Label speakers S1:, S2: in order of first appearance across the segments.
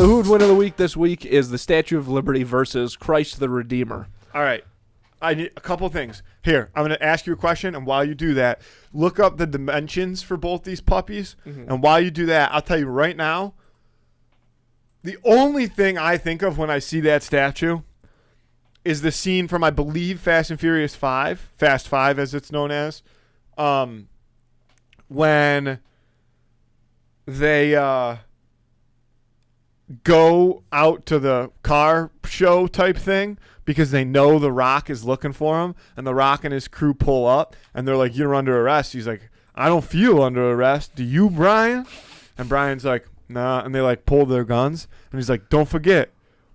S1: The Who Would Win of the Week this week is the Statue of Liberty versus Christ the Redeemer.
S2: All right. I need a couple things. Here, I'm going to ask you a question, and while you do that, look up the dimensions for both these puppies. Mm-hmm. And while you do that, I'll tell you right now, the only thing I think of when I see that statue is the scene from, I believe, Fast and Furious 5, Fast 5 as it's known as, when they go out to the car show type thing because they know The Rock is looking for him, and The Rock and his crew pull up, and they're like, "You're under arrest." He's like, "I don't feel under arrest. Do you, Brian?" And Brian's like, "Nah," and they like pull their guns, and he's like, "Don't forget,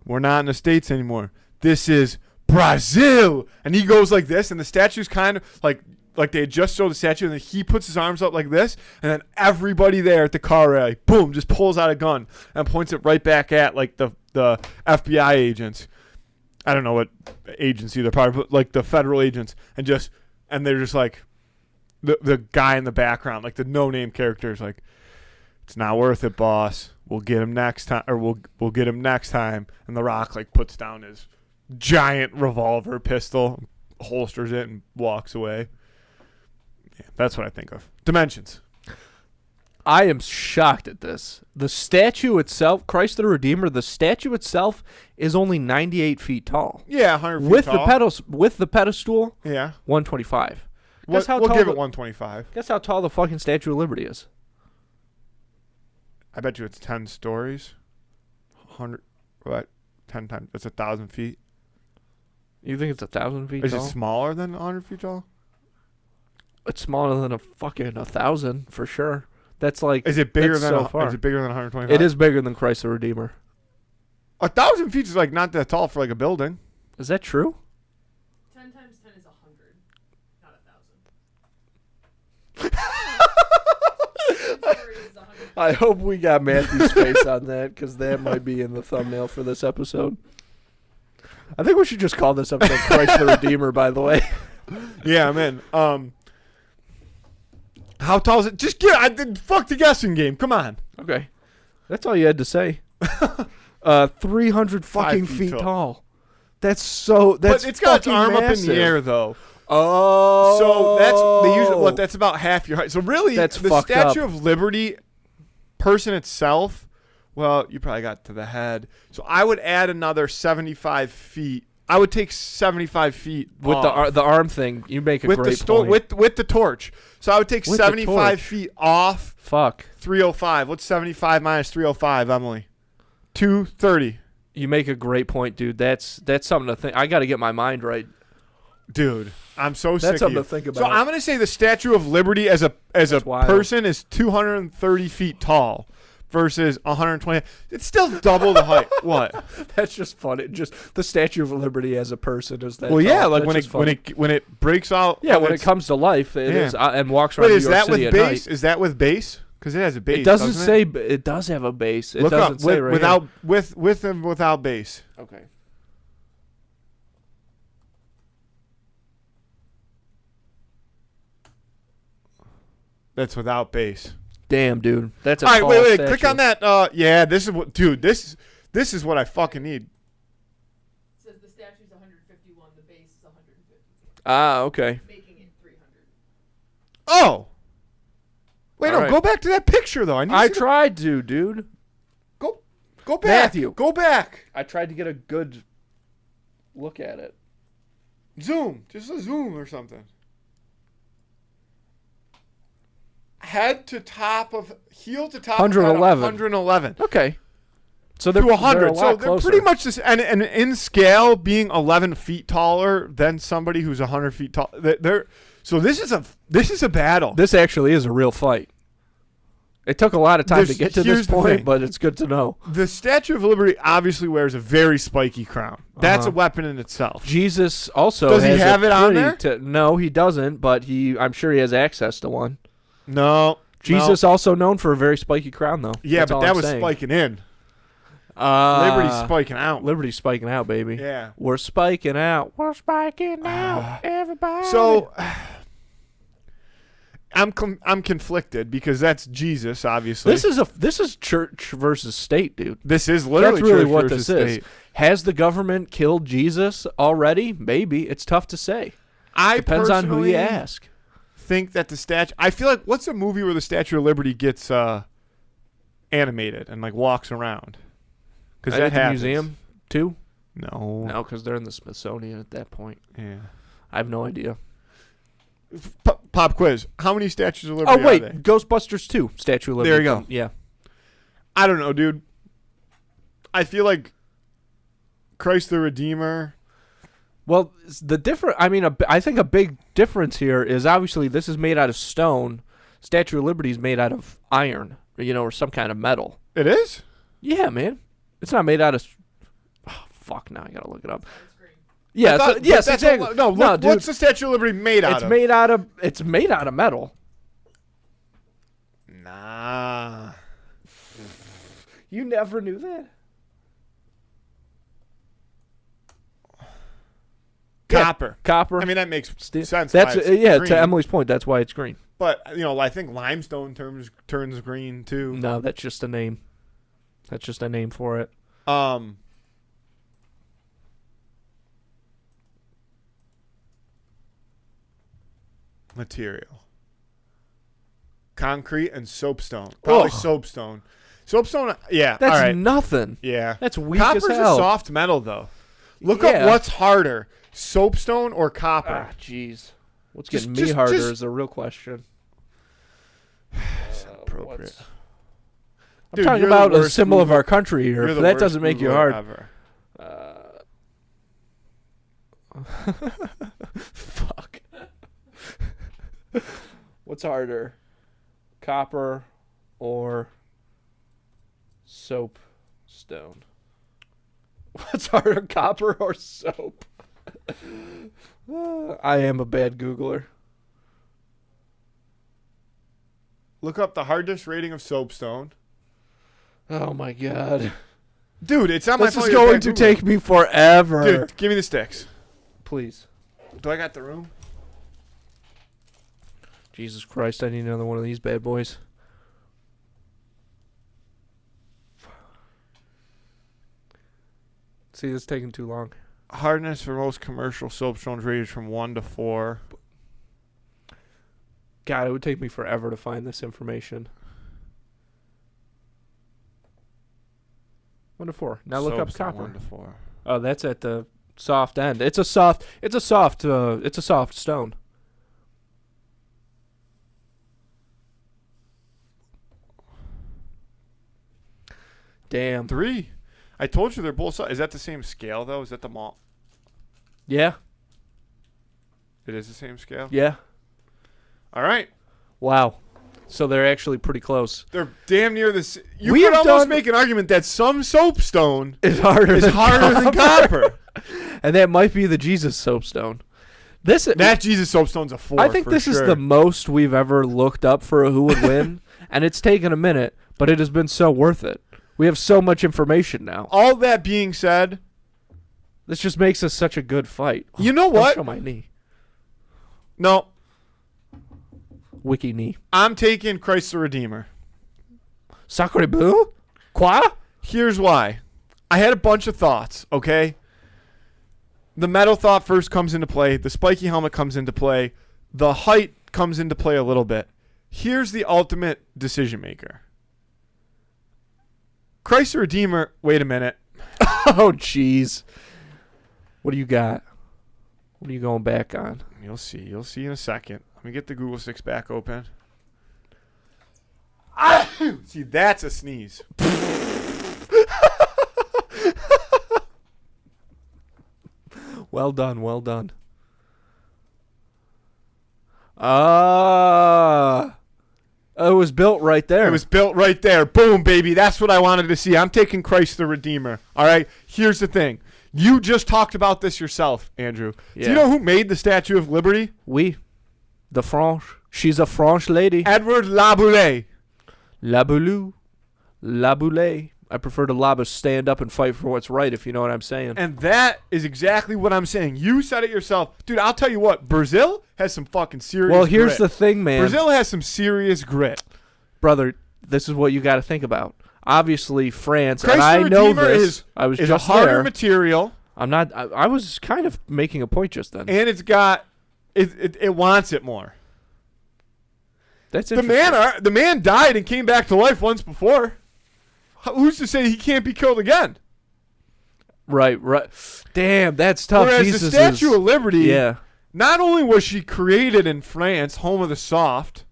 S2: we're not in the States anymore. This is Brazil." And he goes like this, and the statue's kind of like they had just showed the statue, and then he puts his arms up like this, and then everybody there at the car rally, boom, just pulls out a gun and points it right back at like the FBI agents. I don't know what agency they're part of, but like the federal agents, and they're just like the guy in the background, like the no-name character is like, "It's not worth it, boss. We'll get him next time, or we'll get him next time." And The Rock like puts down his giant revolver pistol, holsters it, and walks away. Yeah, that's what I think of. Dimensions.
S1: I am shocked at this. The statue itself, Christ the Redeemer, the statue itself is only 98 feet tall.
S2: Yeah, 100 feet
S1: with
S2: tall.
S1: With the pedestal,
S2: yeah,
S1: 125.
S2: We'll give it 125.
S1: Guess how tall the fucking Statue of Liberty is?
S2: I bet you it's 10 stories. 100, what? 10 times. It's 1,000 feet.
S1: You think it's 1,000 feet
S2: Is
S1: tall?
S2: it smaller than 100 feet tall?
S1: It's smaller than a fucking 1,000 for sure. That's like.
S2: Is it bigger than?
S1: So far.
S2: Is it bigger than 125?
S1: It is bigger than Christ the Redeemer.
S2: 1,000 feet is like not that tall for like a building.
S1: Is that true?
S3: 10 times 10 is 100, not 1,000.
S1: I hope we got Matthew's face on that, because that might be in the thumbnail for this episode. I think we should just call this episode Christ the Redeemer, by the way.
S2: Yeah, I'm in. How tall is it? Just get. I did fuck the guessing game. Come on.
S1: Okay, that's all you had to say. 300 fucking
S2: 5
S1: feet
S2: feet
S1: tall. That's so. That's
S2: but it's got its arm
S1: massive.
S2: up in the air though.
S1: Oh,
S2: So that's the usual. What? That's about half your height. So really,
S1: That's
S2: the
S1: fucked
S2: Statue
S1: up.
S2: of Liberty person itself. Well, you probably got to the head. So I would add another 75 feet. I would take 75 feet
S1: with
S2: off.
S1: the arm thing. You make a
S2: with
S1: great
S2: the
S1: point.
S2: with the torch. So I would take
S1: With the
S2: 75
S1: torch.
S2: feet off
S1: Fuck.
S2: 305. What's 75 minus 305, Emily? 230.
S1: You make a great point, dude. That's something to think. I got to get my mind right.
S2: Dude, I'm so sick
S1: That's
S2: of
S1: something
S2: you.
S1: to think about.
S2: So I'm going to say the Statue of Liberty as a
S1: wild.
S2: person is 230 feet tall versus 120. It's still double the height. What?
S1: That's just funny. Just the Statue of Liberty as a person is that.
S2: Well, yeah,
S1: tall.
S2: like
S1: That's
S2: when
S1: just funny.
S2: it breaks out.
S1: Yeah, when it
S2: it's-
S1: comes to life, it
S2: Yeah.
S1: is, and walks around
S2: Wait,
S1: New
S2: is
S1: York
S2: that
S1: City
S2: with
S1: at
S2: base?
S1: night.
S2: Is that with base? Because it has a base.
S1: It doesn't
S2: doesn't
S1: say.
S2: it?
S1: It does have a base. It
S2: Look
S1: doesn't
S2: up
S1: say right
S2: without
S1: here.
S2: with and without base.
S1: Okay.
S2: That's without base.
S1: Damn, dude. That's a
S2: All right,
S1: tall
S2: wait.
S1: statue.
S2: Click on that. Yeah, this is what, dude. This is what I fucking need.
S3: It says the statue's 151, the base is 150,
S1: Ah, okay.
S3: making it 300.
S2: Oh. Wait,
S1: All
S2: no.
S1: right.
S2: Go back to that picture though. I need to
S1: I
S2: see the-
S1: tried to, dude.
S2: Go back.
S1: Matthew.
S2: Go back.
S1: I tried to get a good look at it.
S2: Zoom. Just a zoom or something. Head to top of heel to top.
S1: 111.
S2: 111.
S1: Okay. So they're
S2: To 100.
S1: They're a
S2: So
S1: lot
S2: they're
S1: closer.
S2: pretty much this. And in scale, being 11 feet taller than somebody who's 100 feet tall. So this is a battle.
S1: This actually is a real fight. It took a lot of time to get to this
S2: Here's the
S1: point,
S2: thing.
S1: but it's good to know.
S2: The Statue of Liberty obviously wears a very spiky crown. That's a weapon in itself.
S1: Jesus also
S2: Does he
S1: has
S2: have
S1: a
S2: it on
S1: pretty
S2: there?
S1: No, he doesn't, but I'm sure he has access to one.
S2: No.
S1: Jesus also known for a very spiky crown, though.
S2: Yeah,
S1: That's
S2: but
S1: all
S2: that
S1: I'm
S2: was
S1: saying.
S2: spiking in.
S1: Uh,
S2: Liberty's spiking out.
S1: Liberty's spiking out, baby.
S2: Yeah.
S1: We're spiking out. We're spiking out, everybody.
S2: So, I'm conflicted because that's Jesus, obviously.
S1: This is church versus state, dude.
S2: This is literally
S1: That's really
S2: church
S1: what
S2: versus
S1: this is.
S2: state.
S1: Has the government killed Jesus already? Maybe. It's tough to say.
S2: I
S1: Depends on who you
S2: personally
S1: ask.
S2: think that the statue. I feel like what's a movie where the Statue of Liberty gets animated and like walks around? Because that
S1: At the
S2: happens.
S1: museum too?
S2: No.
S1: No, because they're in the Smithsonian at that point.
S2: Yeah.
S1: I have no idea.
S2: Pop quiz. How many statues of
S1: Oh
S2: Liberty
S1: wait,
S2: are there?
S1: Ghostbusters 2, Statue of Liberty.
S2: There you go.
S1: Yeah.
S2: I don't know, dude. I feel like Christ the Redeemer.
S1: Well, the different. I mean, I think a big difference here is obviously this is made out of stone. Statue of Liberty is made out of iron, or some kind of metal.
S2: It is?
S1: Yeah, man. It's not made out of. Oh, fuck! Now I gotta look it up.
S3: It's green.
S1: Yeah.
S2: But
S1: Yes.
S2: that's
S1: Exactly.
S2: no, look,
S1: dude.
S2: what's the Statue of Liberty made out
S1: It's
S2: of?
S1: made out of. It's made out of metal.
S2: Nah.
S1: You never knew that.
S2: Copper.
S1: Copper.
S2: I mean, that makes sense.
S1: that's
S2: why it's
S1: yeah.
S2: green.
S1: To Emily's point, that's why it's green.
S2: But I think limestone turns green too.
S1: No, that's just a name. That's just a name for it.
S2: Material. Concrete and soapstone. Probably
S1: Ugh.
S2: soapstone. Soapstone. Yeah.
S1: That's
S2: all right.
S1: nothing.
S2: Yeah.
S1: That's weak
S2: Copper's
S1: as hell.
S2: a soft metal though. Look
S1: Yeah.
S2: up what's harder, soapstone or copper.
S1: Ah, jeez. What's
S2: Just-
S1: getting me
S2: just-
S1: harder
S2: just-
S1: is a real question.
S2: Appropriate.
S1: I'm
S2: Dude,
S1: talking
S2: you're the
S1: about a
S2: worst
S1: symbol of
S2: Google-
S1: our country here.
S2: You're
S1: If
S2: the
S1: that
S2: worst
S1: doesn't make you
S2: Googler
S1: hard.
S2: ever.
S1: Fuck. What's harder? Copper or soapstone? What's harder, copper or soap? I am a bad Googler.
S2: Look up the hardest rating of soapstone.
S1: Oh my god.
S2: Dude, it's on my
S1: This
S2: phone.
S1: is
S2: You're
S1: going
S2: bad
S1: to
S2: Googler.
S1: take me forever.
S2: Dude, give me the sticks.
S1: Please.
S2: Do I got the room?
S1: Jesus Christ, I need another one of these bad boys. See, this is taking too long.
S2: Hardness for most commercial soapstones rated from 1 to 4.
S1: God, it would take me forever to find this information. 1 to 4. Now look up
S2: Soapstone,
S1: copper.
S2: 1 to 4.
S1: Oh, that's at the soft end. It's a soft stone. Damn.
S2: 3. I told you they're both. Is that the same scale though? Is that the mall?
S1: Yeah.
S2: It is the same scale.
S1: Yeah.
S2: All right.
S1: Wow. So they're actually pretty close.
S2: They're damn near this. You
S1: We
S2: could
S1: have
S2: almost
S1: done-
S2: make an argument that some soapstone
S1: It's harder
S2: is
S1: than
S2: harder than copper.
S1: And that might be the Jesus soapstone. This
S2: That Jesus soapstone's a 4.
S1: I think
S2: for
S1: this is
S2: sure.
S1: the most we've ever looked up for who would win, and it's taken a minute, but it has been so worth it. We have so much information now.
S2: All that being said,
S1: This just makes us such a good fight.
S2: you know
S1: Don't
S2: what?
S1: show my knee.
S2: No,
S1: Wiki knee.
S2: I'm taking Christ the Redeemer.
S1: Sacre bleu? Quoi?
S2: Here's why. I had a bunch of thoughts, okay? The metal thought first comes into play. The spiky helmet comes into play. The height comes into play a little bit. Here's the ultimate decision maker. Christ the Redeemer, wait a minute.
S1: Oh, jeez. What do you got? What are you going back on?
S2: You'll see. You'll see in a second. Let me get the Google Sticks back open. See, that's a sneeze.
S1: Well done, well done. Ah. It was built right there.
S2: It was built right there. Boom, baby. That's what I wanted to see. I'm taking Christ the Redeemer. All right. Here's the thing. You just talked about this yourself, Andrew. Do
S1: Yeah.
S2: you know who made the Statue of Liberty?
S1: Oui. The French. She's a French lady.
S2: Edward Laboulaye.
S1: La Boulou. La Boulay. I prefer to Laba stand up and fight for what's right, if you know what I'm saying.
S2: And that is exactly what I'm saying. You said it yourself. Dude, I'll tell you what. Brazil has some fucking serious
S1: Well, here's
S2: grit.
S1: the thing, man.
S2: Brazil has some serious grit.
S1: Brother, this is what you got to think about. Obviously, France,
S2: Christ
S1: and I
S2: the
S1: know
S2: Redeemer
S1: this. I was
S2: is
S1: just
S2: a harder
S1: there.
S2: material,
S1: I'm not. I was kind of making a point just then.
S2: and it's got it wants it more.
S1: That's
S2: The
S1: interesting.
S2: the man died and came back to life once before. Who's to say he can't be killed again?
S1: Right. Damn, that's tough.
S2: Whereas
S1: Jesus
S2: the Statue
S1: is,
S2: of Liberty,
S1: yeah.
S2: not only was she created in France, home of the soft,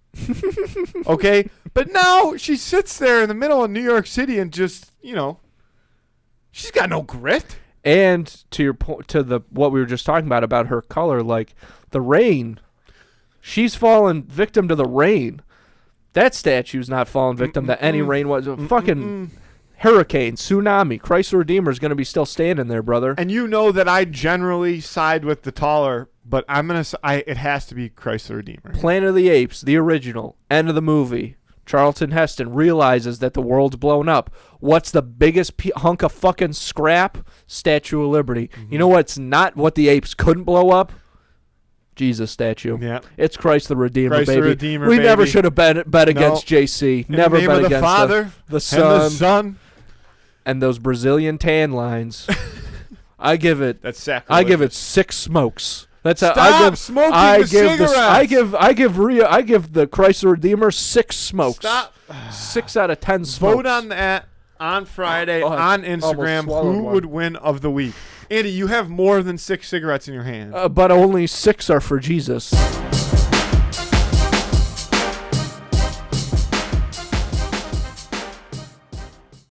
S2: okay, but now she sits there in the middle of New York City and just, she's got no grit.
S1: And to your point, what we were just talking about her color, like the rain, she's fallen victim to the rain. That statue's not fallen victim to any rain. Was a fucking hurricane, tsunami. Christ the Redeemer is going to be still standing there, brother.
S2: And you know that I generally side with the taller, but it has to be Christ the Redeemer.
S1: Planet of the Apes, the original, end of the movie. Charlton Heston realizes that the world's blown up. What's the biggest hunk of fucking scrap? Statue of Liberty. You know what's not what the apes couldn't blow up? Jesus statue.
S2: Yeah.
S1: It's Christ the Redeemer,
S2: Christ the
S1: baby.
S2: Redeemer,
S1: We never
S2: baby.
S1: should have bet against JC.
S2: In
S1: Never
S2: the name
S1: bet
S2: of the
S1: against
S2: Father,
S1: the Son,
S2: and the Son.
S1: and those Brazilian tan lines. I give it.
S2: That's sacrilege.
S1: I give it 6 smokes. That's how
S2: Stop
S1: I give.
S2: smoking
S1: I
S2: the
S1: give
S2: cigarettes.
S1: I give the Christ the Redeemer 6 smokes.
S2: Stop.
S1: 6 out of 10 smokes.
S2: Vote on that on Friday
S1: Oh, I
S2: on
S1: almost
S2: Instagram.
S1: swallowed
S2: Who
S1: one.
S2: would win of the week? Andy, you have more than 6 cigarettes in your hand.
S1: But only 6 are for Jesus.